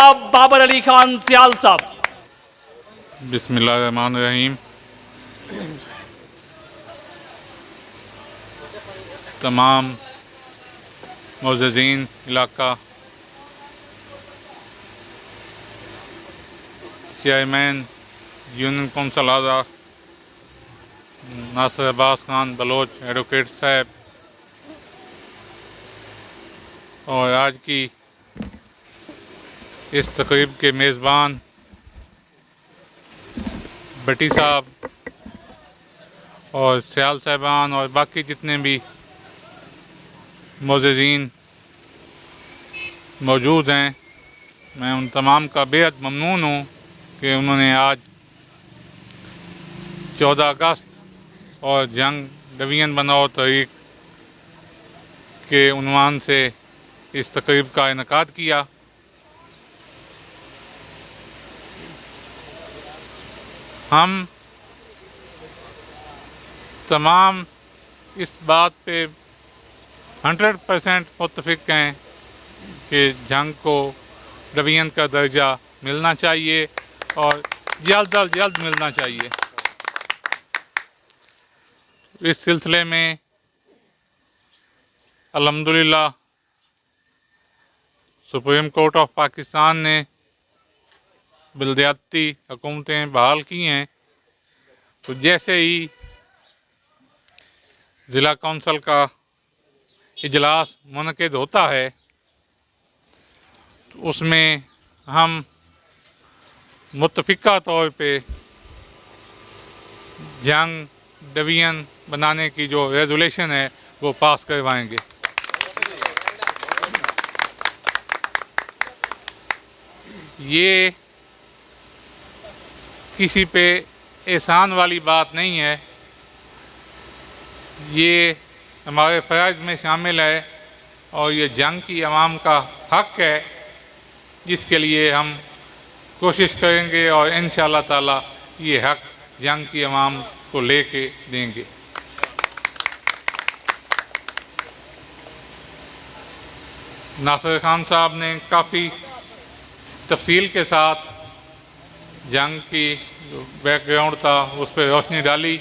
जनाब बाबर अली खान सियाल साहब। बिस्मिल्लाहिर्रहमानिर्रहीम। तमाम मुअज़्ज़िज़ीन इलाका, चेयरमैन यूनियन कौंसल आज़ा नासिर अब्बास खान बलोच एडवोकेट साहब, और आज की इस तकरीब के मेज़बान भट्टी साहब और सियाल साहबान और बाकी जितने भी मुअज़्ज़िज़ीन मौजूद हैं, मैं उन तमाम का बेहद ममनून हूँ कि उन्होंने आज 14 अगस्त और जंग डिवीज़न बनाओ तहरीक के उन्वान से इस तकरीब का इनेकाद किया। हम तमाम इस बात पे 100% मुत्तफ़िक़ हैं कि जंग को डिवीज़न का दर्जा मिलना चाहिए और जल्द अज जल्द मिलना चाहिए। इस सिलसिले में अल्हम्दुलिल्लाह सुप्रीम कोर्ट ऑफ पाकिस्तान ने बलदियाती हुकूमतें बहाल की हैं, तो जैसे ही ज़िला कौंसल का इजलास मुनक़िद होता है तो उसमें हम मुत्तफ़िक़ा तौर पे जंग डिवीज़न बनाने की जो रेज़ोल्यूशन है वो पास करवाएंगे। ये किसी पे एहसान वाली बात नहीं है, ये हमारे फ़र्ज़ में शामिल है और ये जंग की आवाम का हक़ है, जिसके लिए हम कोशिश करेंगे और इंशाअल्लाह ताला ये हक़ जंग की आवाम को लेके देंगे। नासिर खान साहब ने काफ़ी तफसील के साथ जंग की जो बैकग्राउंड था उस पर रोशनी डाली।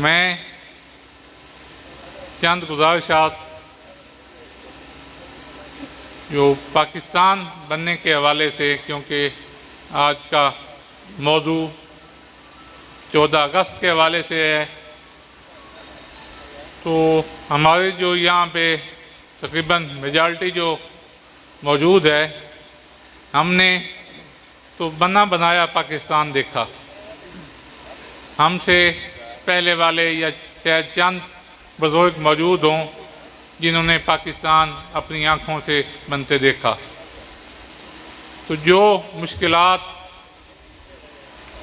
मैं चंद गुज़ारिशात जो पाकिस्तान बनने के हवाले से, क्योंकि आज का मौजू 14 अगस्त के हवाले से है, तो हमारे जो यहाँ पे तकरीबन मेजॉरिटी जो मौजूद है, हमने तो बना बनाया पाकिस्तान देखा। हमसे पहले वाले या शायद चंद बुज़ुर्ग मौजूद हों जिन्होंने पाकिस्तान अपनी आँखों से बनते देखा। तो जो मुश्किलात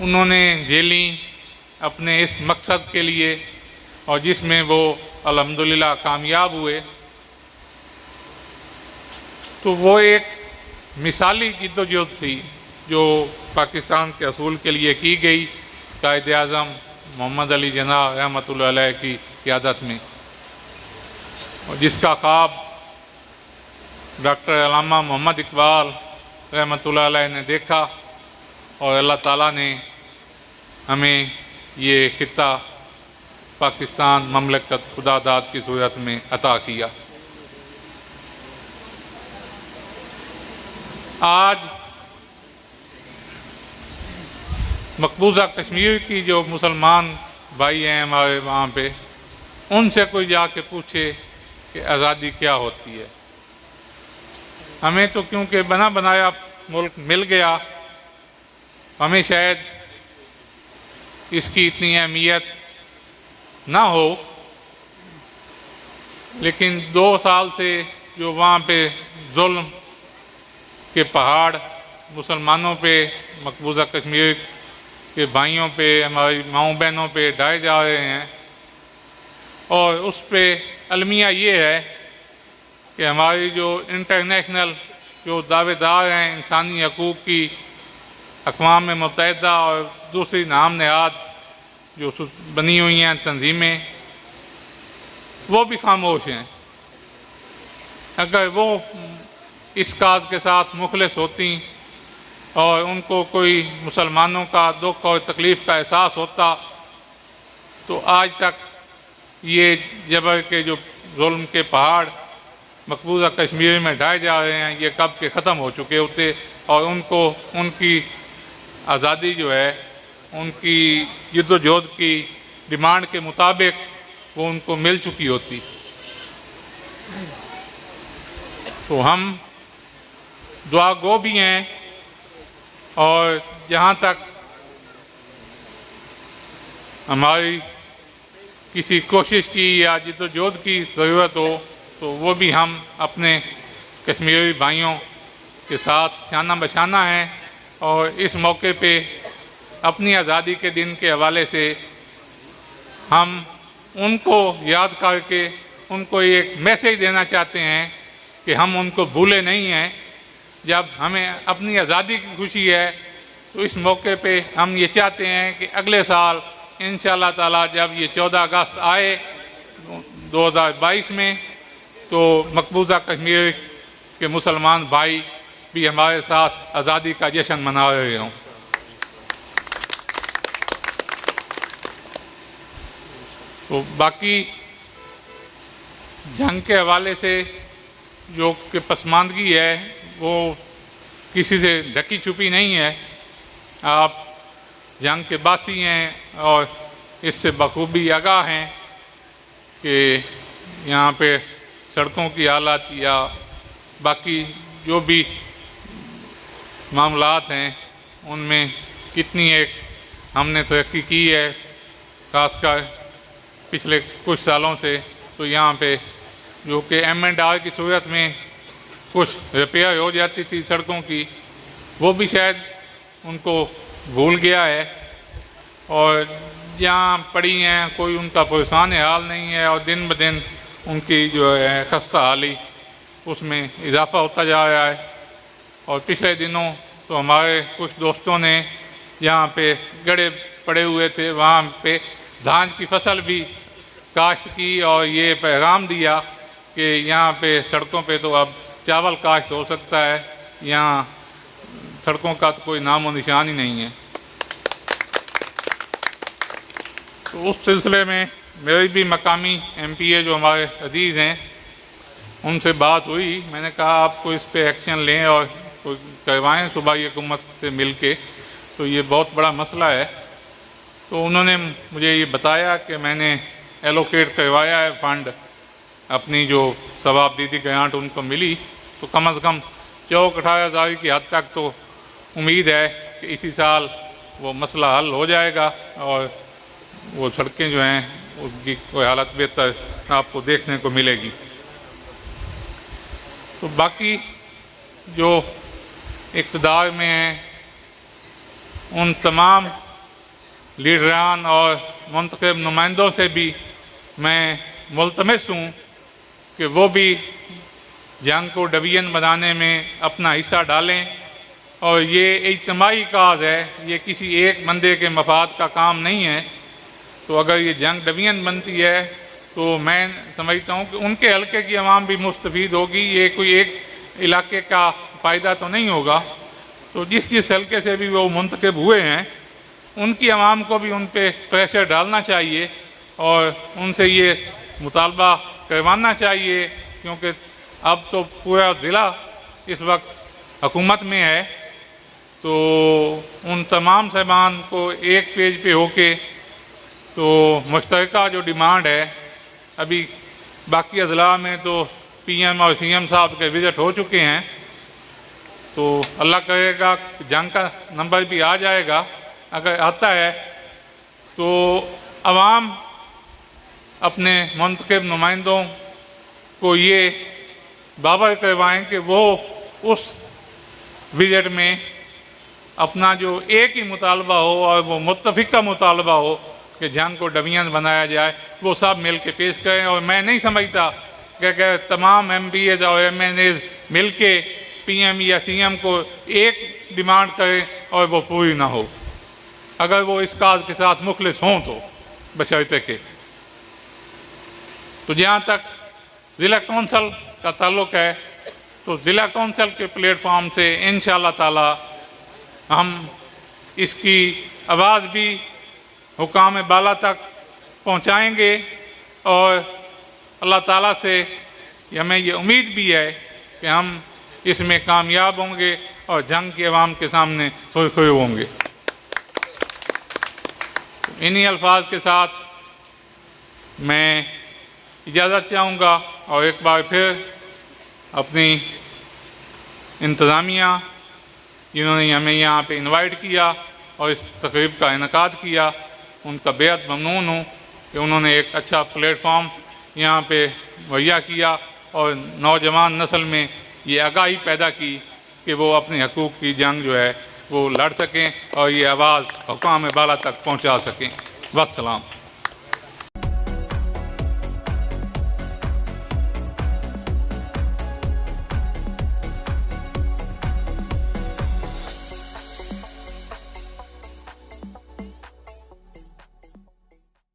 उन्होंने झेली अपने इस मकसद के लिए और जिसमें वो अल्हम्दुलिल्लाह कामयाब हुए, तो वो एक मिसाली जिद्दोजहद थी जो पाकिस्तान के असूल के लिए की गई कायदे आज़म मोहम्मद अली जिन्ना रहमतुल्लाह अलैह की क़यादत में, और जिसका ख्वाब डॉक्टर अल्लामा मोहम्मद इकबाल रहमतुल्लाह अलैह ने देखा और अल्लाह ताला ने हमें ये खित्ता पाकिस्तान ममलकत खुदादाद की सूरत में अता किया। आज मकबूजा कश्मीर की जो मुसलमान भाई हैं हमारे वहाँ पे, उनसे कोई जाके पूछे कि आज़ादी क्या होती है। हमें तो क्योंकि बना बनाया मुल्क मिल गया, हमें शायद इसकी इतनी अहमियत ना हो, लेकिन 2 साल से जो वहाँ पे जुल्म के पहाड़ मुसलमानों पे, मकबूजा कश्मीर के भाइयों पे, हमारी माओ बहनों पे ढाए जा रहे हैं, और उस पे अलमिया ये है कि हमारी जो इंटरनेशनल जो दावेदार हैं इंसानी हकूक़ की, अक़वाम मुत्तहिदा और दूसरी नाम नहाद जो बनी हुई हैं तंजीमें, वो भी खामोश हैं। अगर वो इस काज के साथ मुखलिस होती और उनको कोई मुसलमानों का दुख और तकलीफ़ का एहसास होता तो आज तक ये जबर के जो जुल्म के पहाड़ मकबूजा कश्मीर में ढाए जा रहे हैं ये कब के ख़त्म हो चुके होते और उनको उनकी आज़ादी जो है उनकी जद्दोजहद की डिमांड के मुताबिक वो उनको मिल चुकी होती। तो हम दुआ गो भी हैं और जहाँ तक हमारी किसी कोशिश की या जद्दोजहद की ज़रूरत हो तो वो भी हम अपने कश्मीरी भाइयों के साथ शाना बशाना हैं और इस मौके पे अपनी आज़ादी के दिन के हवाले से हम उनको याद करके उनको एक मैसेज देना चाहते हैं कि हम उनको भूले नहीं हैं। जब हमें अपनी आज़ादी की खुशी है तो इस मौके पे हम ये चाहते हैं कि अगले साल इंशाअल्लाह ताला जब ये 14 अगस्त आए 2022 में तो मकबूजा कश्मीर के मुसलमान भाई भी हमारे साथ आज़ादी का जश्न मना रहे हों। तो बाकी जंग के हवाले से जो कि पसमानदगी है वो किसी से ढकी छुपी नहीं है। आप जंग के बासी हैं और इससे बखूबी आगाह हैं कि यहाँ पे सड़कों की हालत या बाकी जो भी मामलात हैं उनमें कितनी एक हमने तरक्की की है खासकर पिछले कुछ सालों से। तो यहाँ पे जो कि M&R की सूरत में कुछ रिपेयर हो जाती थी सड़कों की वो भी शायद उनको भूल गया है और जहाँ पड़ी हैं कोई उनका परेशान हाल नहीं है और दिन ब दिन उनकी जो है खस्ता हाली उसमें इजाफ़ा होता जा रहा है। और पिछले दिनों तो हमारे कुछ दोस्तों ने यहाँ पे गड़े पड़े हुए थे वहाँ पे धान की फसल भी काश्त की और ये पैगाम दिया कि यहाँ पे सड़कों पे तो अब चावल काश्त हो सकता है, यहाँ सड़कों का तो कोई नामो निशान ही नहीं है। तो उस सिलसिले में मेरी भी मकामी MPA जो हमारे अजीज़ हैं उनसे बात हुई। मैंने कहा आपको इस पे एक्शन लें और कोई करवाएँ सूबाई हुकूमत से मिल के, तो ये बहुत बड़ा मसला है। तो उन्होंने मुझे ये बताया कि मैंने एलोकेट करवाया है फंड, अपनी जो सवाब दीदी ग्रांट उनको मिली तो कम से कम 14-18 की हद तक तो उम्मीद है कि इसी साल वो मसला हल हो जाएगा और वो सड़कें जो हैं उसकी कोई हालत बेहतर आपको देखने को मिलेगी। तो बाकी जो इक़्तिदार में हैं उन तमाम लीडरान और मुंतखब नुमाइंदों से भी मैं मुल्तमस हूँ कि वो भी जंग को डिवीज़न बनाने में अपना हिस्सा डालें और ये इज्तिमाई काज है, ये किसी एक बंदे के मफाद का काम नहीं है। तो अगर ये जंग डिवीज़न बनती है तो मैं समझता हूँ कि उनके हल्के की आवाम भी मुस्तफ़ीद होगी, ये कोई एक इलाके का फ़ायदा तो नहीं होगा। तो जिस जिस हल्के से भी वो मुंतखब हुए हैं उनकी आवाम को भी उन पर प्रेशर डालना चाहिए और उनसे ये मुतालबा करवाना चाहिए, क्योंकि अब तो पूरा ज़िला इस वक्त हुकूमत में है। तो उन तमाम सामान को एक पेज पे होके तो मुश्तरका जो डिमांड है, अभी बाकी अज़ला में तो PM और CM साहब के विज़िट हो चुके हैं, तो अल्लाह करेगा जंग का नंबर भी आ जाएगा। अगर आता है तो अवाम अपने मुंतखब नुमाइंदों को ये बाबर करवाएं कि वो उस विज़िट में अपना जो एक ही मुतालबा हो और वो मुत्तफ़िक़ा मुतालबा हो कि जंग को डिवीज़न बनाया जाए, वो सब मिल के पेश करें। और मैं नहीं समझता कि तमाम MPAs और MNAs मिल के PM या CM को एक डिमांड करें और वो पूरी ना हो, अगर वो इस काज के साथ मुखलिस हों तो बशर्ते के। तो जहाँ तक ज़िला कौंसल का ताल्लुक़ है तो ज़िला कौंसिल के प्लेटफॉर्म से इंशाअल्लाह ताला हम इसकी आवाज़ भी हुकाम बाला तक पहुंचाएंगे और अल्लाह ताला से हमें ये उम्मीद भी है कि हम इसमें कामयाब होंगे और जंग की आवाम के सामने सोए खोए होंगे। इन्हीं अल्फाज के साथ मैं इजाज़त चाहूँगा और एक बार फिर अपनी इंतज़ामिया जिन्होंने हमें यहाँ पे इनवाइट किया और इस तकरीब का इनेकाद किया, उनका बेहद ममनून हूँ कि उन्होंने एक अच्छा प्लेटफॉर्म यहाँ पे मुहैया किया और नौजवान नस्ल में ये आगाही पैदा की कि वो अपने हकूक़ की जंग जो है वो लड़ सकें और ये आवाज़ हुकाम बाला तक पहुँचा सकें। वस्सलाम।